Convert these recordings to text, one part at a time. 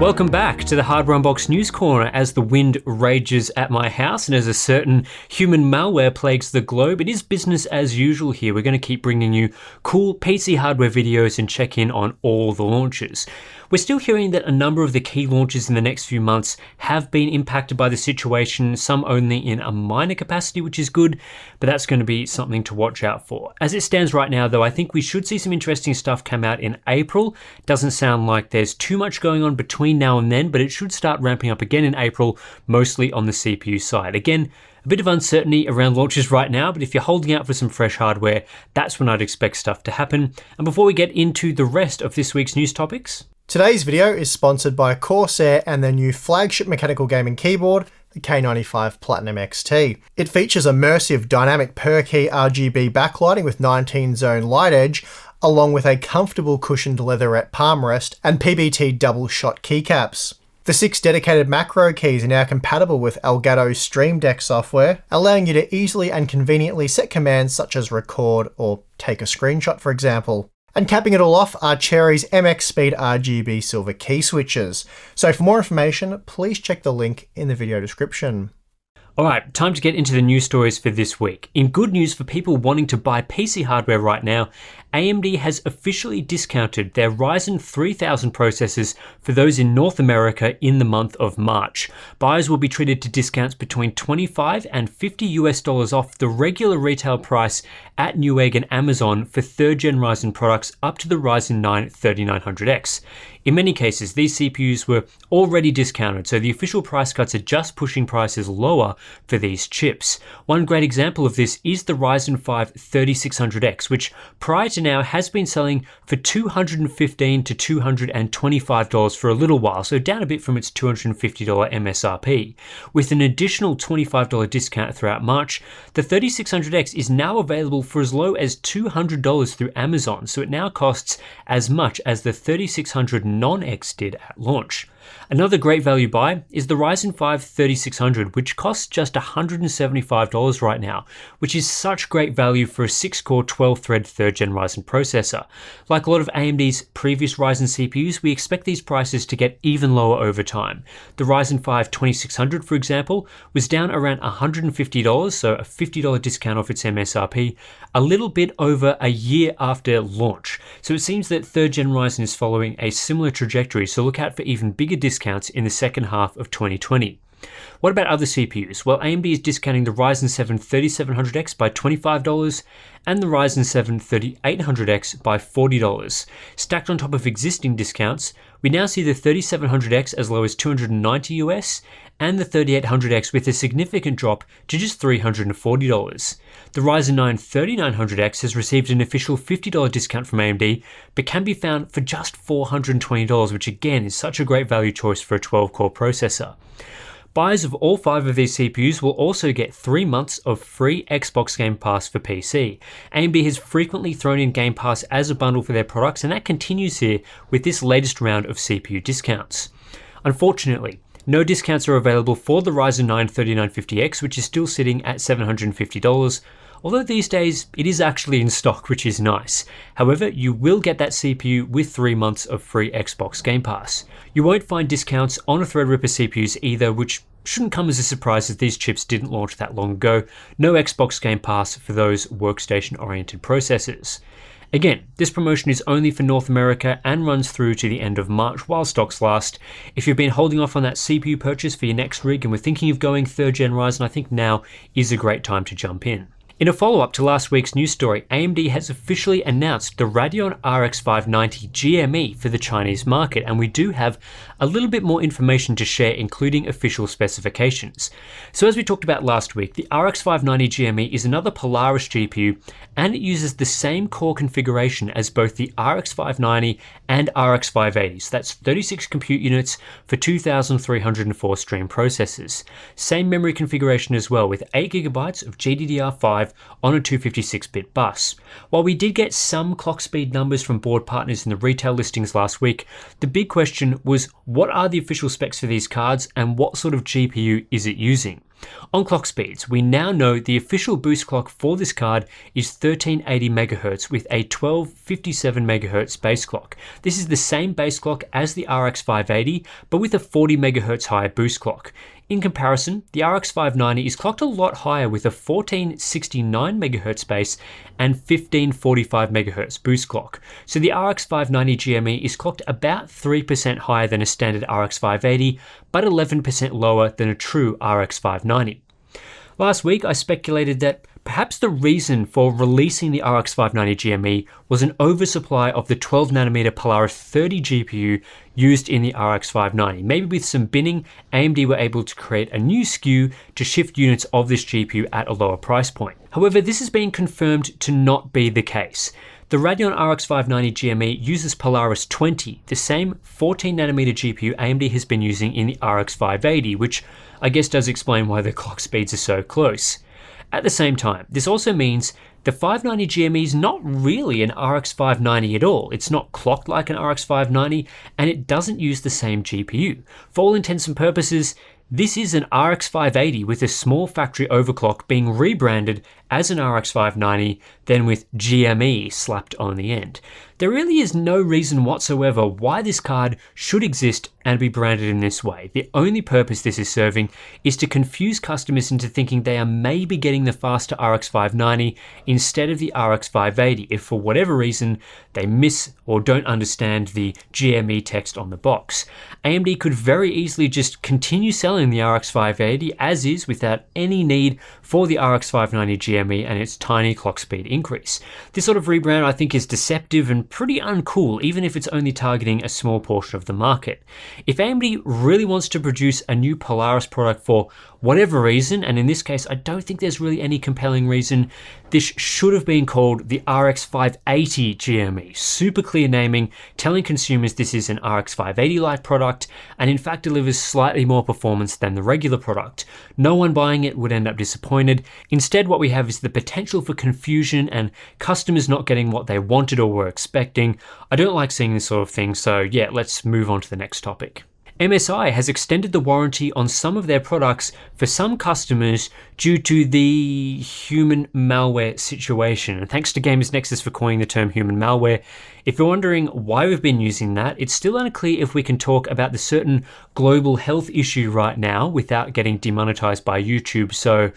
Welcome back to the Hardware Unboxed News Corner. As the wind rages at my house and as a certain human malware plagues the globe, it is business as usual here. We're going to keep bringing you cool PC hardware videos and check in on all the launches. We're still hearing that a number of the key launches in the next few months have been impacted by the situation, some only in a minor capacity, which is good, but that's going to be something to watch out for. As it stands right now, though, I think we should see some interesting stuff come out in April. Doesn't sound like there's too much going on between now and then, but it should start ramping up again in April, mostly on the CPU side. Again, a bit of uncertainty around launches right now, but if you're holding out for some fresh hardware, that's when I'd expect stuff to happen. And before we get into the rest of this week's news topics, today's video is sponsored by Corsair and their new flagship mechanical gaming keyboard, the K95 Platinum XT. It features immersive dynamic per key RGB backlighting with 19-zone light edge, along with a comfortable cushioned leatherette palm rest and PBT double shot keycaps. The 6 dedicated macro keys are now compatible with Elgato's Stream Deck software, allowing you to easily and conveniently set commands such as record or take a screenshot, for example. And capping it all off are Cherry's MX Speed RGB silver key switches. So for more information, please check the link in the video description. Alright, time to get into the news stories for this week. In good news for people wanting to buy PC hardware right now, AMD has officially discounted their Ryzen 3000 processors for those in North America in the month of March. Buyers will be treated to discounts between $25 and $50 off the regular retail price at Newegg and Amazon for 3rd gen Ryzen products up to the Ryzen 9 3900X. In many cases, these CPUs were already discounted, so the official price cuts are just pushing prices lower for these chips. One great example of this is the Ryzen 5 3600X, which prior to now has been selling for $215 to $225 for a little while, so down a bit from its $250 MSRP. With an additional $25 discount throughout March, the 3600X is now available for as low as $200 through Amazon, so it now costs as much as the 3600 non-X did at launch. Another great value buy is the Ryzen 5 3600, which costs just $175 right now, which is such great value for a 6-core 12-thread 3rd gen Ryzen processor. Like a lot of AMD's previous Ryzen CPUs, we expect these prices to get even lower over time. The Ryzen 5 2600, for example, was down around $150, so a $50 discount off its MSRP, a little bit over a year after launch. So it seems that 3rd gen Ryzen is following a similar trajectory, so look out for even bigger discounts in the second half of 2020. What about other CPUs? Well, AMD is discounting the Ryzen 7 3700X by $25 and the Ryzen 7 3800X by $40. Stacked on top of existing discounts, we now see the 3700X as low as $290 US and the 3800X with a significant drop to just $340. The Ryzen 9 3900X has received an official $50 discount from AMD, but can be found for just $420, which again is such a great value choice for a 12-core processor. Buyers of all 5 of these CPUs will also get 3 months of free Xbox Game Pass for PC. AMD has frequently thrown in Game Pass as a bundle for their products, and that continues here with this latest round of CPU discounts. Unfortunately, no discounts are available for the Ryzen 9 3950X, which is still sitting at $750, although these days it is actually in stock, which is nice. However, you will get that CPU with 3 months of free Xbox Game Pass. You won't find discounts on a Threadripper CPUs either, which shouldn't come as a surprise as these chips didn't launch that long ago. No Xbox Game Pass for those workstation-oriented processors. Again, this promotion is only for North America and runs through to the end of March while stocks last. If you've been holding off on that CPU purchase for your next rig and were thinking of going 3rd gen Ryzen, I think now is a great time to jump in. In a follow-up to last week's news story, AMD has officially announced the Radeon RX 590 GME for the Chinese market, and we do have a little bit more information to share, including official specifications. So as we talked about last week, the RX 590 GME is another Polaris GPU, and it uses the same core configuration as both the RX 590 and RX 580. So that's 36 compute units for 2,304 stream processors. Same memory configuration as well, with 8GB of GDDR5 5 on a 256-bit bus. While we did get some clock speed numbers from board partners in the retail listings last week, the big question was what are the official specs for these cards and what sort of GPU is it using? On clock speeds, we now know the official boost clock for this card is 1380 MHz with a 1257 MHz base clock. This is the same base clock as the RX 580, but with a 40 MHz higher boost clock. In comparison, the RX 590 is clocked a lot higher with a 1469 MHz base and 1545 MHz boost clock. So the RX 590 GME is clocked about 3% higher than a standard RX 580, but 11% lower than a true RX 590. Last week, I speculated that perhaps the reason for releasing the RX 590 GME was an oversupply of the 12nm Polaris 30 GPU used in the RX 590. Maybe with some binning, AMD were able to create a new SKU to shift units of this GPU at a lower price point. However, this has been confirmed to not be the case. The Radeon RX 590 GME uses Polaris 20, the same 14nm GPU AMD has been using in the RX 580, which I guess does explain why the clock speeds are so close. At the same time, this also means the 590 GME is not really an RX 590 at all. It's not clocked like an RX 590, and it doesn't use the same GPU. For all intents and purposes, this is an RX 580 with a small factory overclock being rebranded as an RX 590, then with GME slapped on the end. There really is no reason whatsoever why this card should exist and be branded in this way. The only purpose this is serving is to confuse customers into thinking they are maybe getting the faster RX 590 instead of the RX 580 if for whatever reason they miss or don't understand the GME text on the box. AMD could very easily just continue selling the RX 580 as is without any need for the RX 590 GME and its tiny clock speed increase. This sort of rebrand I think is deceptive and pretty uncool, even if it's only targeting a small portion of the market. If AMD really wants to produce a new Polaris product for whatever reason, and in this case I don't think there's really any compelling reason, this should have been called the RX 580 GME. Super clear naming, telling consumers this is an RX 580 Lite product, and in fact delivers slightly more performance than the regular product. No one buying it would end up disappointed. Instead, what we have is the potential for confusion and customers not getting what they wanted or were expecting. I don't like seeing this sort of thing, so yeah, let's move on to the next topic. MSI has extended the warranty on some of their products for some customers due to the human malware situation. And thanks to Gamers Nexus for coining the term human malware. If you're wondering why we've been using that, it's still unclear if we can talk about the certain global health issue right now without getting demonetized by YouTube. So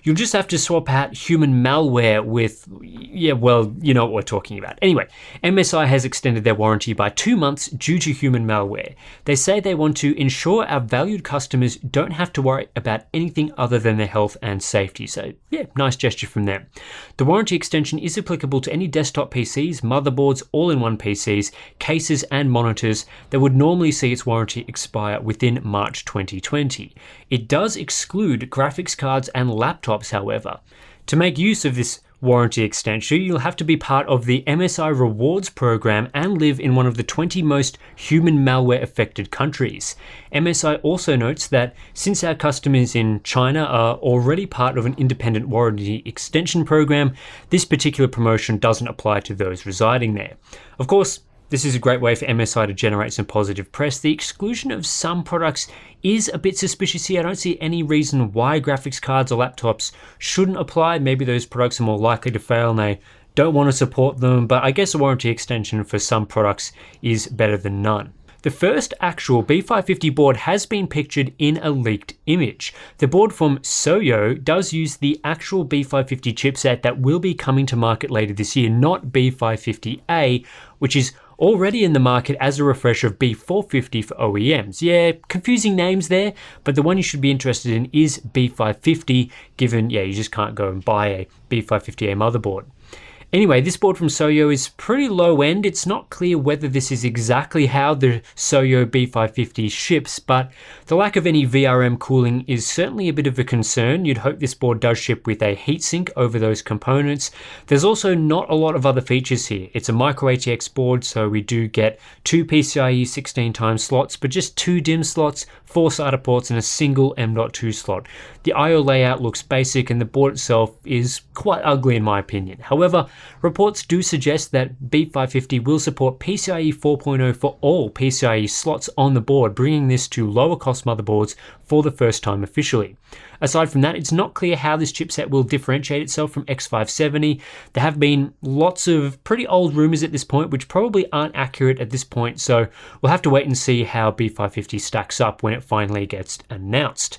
you'll just have to swap out human malware with, yeah, well, you know what we're talking about. Anyway, MSI has extended their warranty by 2 months due to human malware. They say they want to ensure our valued customers don't have to worry about anything other than their health and safety. So yeah, nice gesture from them. The warranty extension is applicable to any desktop PCs, motherboards, all-in-one PCs, cases and monitors that would normally see its warranty expire within March 2020. It does exclude graphics cards and laptops, however. To make use of this warranty extension, you'll have to be part of the MSI Rewards program and live in one of the 20 most human malware affected countries. MSI also notes that since our customers in China are already part of an independent warranty extension program, this particular promotion doesn't apply to those residing there. Of course, this is a great way for MSI to generate some positive press. The exclusion of some products is a bit suspicious here. I don't see any reason why graphics cards or laptops shouldn't apply. Maybe those products are more likely to fail and they don't want to support them, but I guess a warranty extension for some products is better than none. The first actual B550 board has been pictured in a leaked image. The board from Soyo does use the actual B550 chipset that will be coming to market later this year, not B550A, which is already in the market as a refresher of B450 for OEMs. Yeah, confusing names there, but the one you should be interested in is B550, given, yeah, you just can't go and buy a B550A motherboard. Anyway, this board from Soyo is pretty low end. It's not clear whether this is exactly how the Soyo B550 ships, but the lack of any VRM cooling is certainly a bit of a concern. You'd hope this board does ship with a heatsink over those components. There's also not a lot of other features here. It's a micro ATX board, so we do get 2 PCIe 16x slots, but just 2 DIMM slots, 4 SATA ports, and a single M.2 slot. The I/O layout looks basic, and the board itself is quite ugly in my opinion. However, reports do suggest that B550 will support PCIe 4.0 for all PCIe slots on the board, bringing this to lower cost motherboards for the first time officially. Aside from that, it's not clear how this chipset will differentiate itself from X570. There have been lots of pretty old rumors at this point, which probably aren't accurate at this point, so we'll have to wait and see how B550 stacks up when it finally gets announced.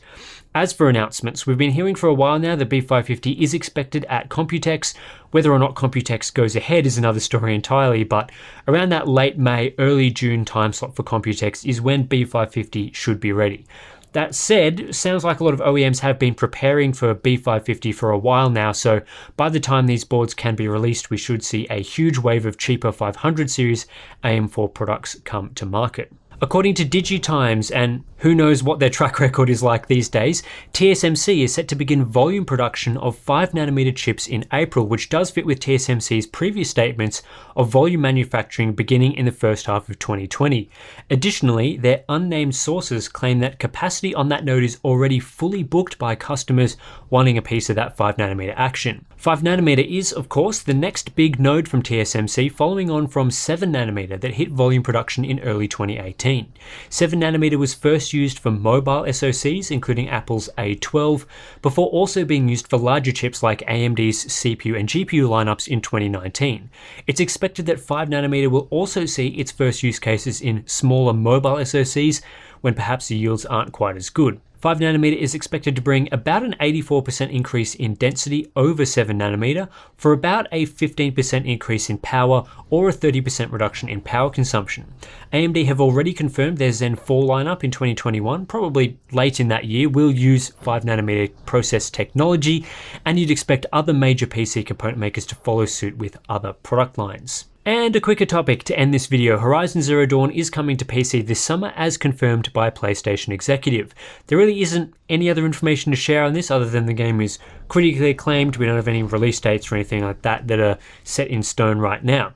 As for announcements, we've been hearing for a while now that B550 is expected at Computex. Whether or not Computex goes ahead is another story entirely, but around that late May, early June time slot for Computex is when B550 should be ready. That said, sounds like a lot of OEMs have been preparing for B550 for a while now, so by the time these boards can be released, we should see a huge wave of cheaper 500 series AM4 products come to market. According to DigiTimes, and who knows what their track record is like these days, TSMC is set to begin volume production of 5nm chips in April, which does fit with TSMC's previous statements of volume manufacturing beginning in the first half of 2020. Additionally, their unnamed sources claim that capacity on that node is already fully booked by customers wanting a piece of that 5nm action. 5nm is, of course, the next big node from TSMC, following on from 7nm that hit volume production in early 2018. 7nm was first used for mobile SoCs, including Apple's A12, before also being used for larger chips like AMD's CPU and GPU lineups in 2019. It's expected that 5nm will also see its first use cases in smaller mobile SoCs, when perhaps the yields aren't quite as good. 5nm is expected to bring about an 84% increase in density over 7nm for about a 15% increase in power or a 30% reduction in power consumption. AMD have already confirmed their Zen 4 lineup in 2021, probably late in that year, will use 5nm process technology, and you'd expect other major PC component makers to follow suit with other product lines. And a quicker topic to end this video, Horizon Zero Dawn is coming to PC this summer as confirmed by a PlayStation executive. There really isn't any other information to share on this other than the game is critically acclaimed. We don't have any release dates or anything like that that are set in stone right now.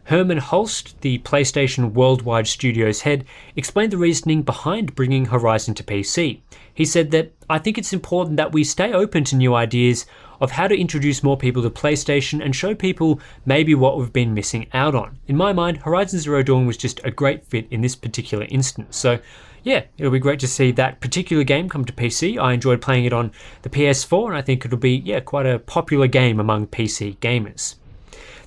Herman Hulst, the PlayStation Worldwide Studios head, explained the reasoning behind bringing Horizon to PC. He said that, "I think it's important that we stay open to new ideas of how to introduce more people to PlayStation and show people maybe what we've been missing out on. In my mind, Horizon Zero Dawn was just a great fit in this particular instance." So yeah, it'll be great to see that particular game come to PC. I enjoyed playing it on the PS4, and I think it'll be quite a popular game among PC gamers.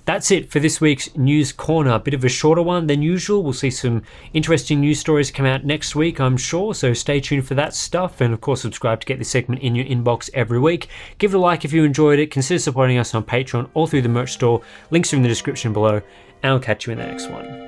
That's it for this week's News Corner. A bit of a shorter one than usual. We'll see some interesting news stories come out next week, I'm sure, so stay tuned for that stuff. And of course, subscribe to get this segment in your inbox every week. Give it a like if you enjoyed it. Consider supporting us on Patreon or through the merch store. Links are in the description below, and I'll catch you in the next one.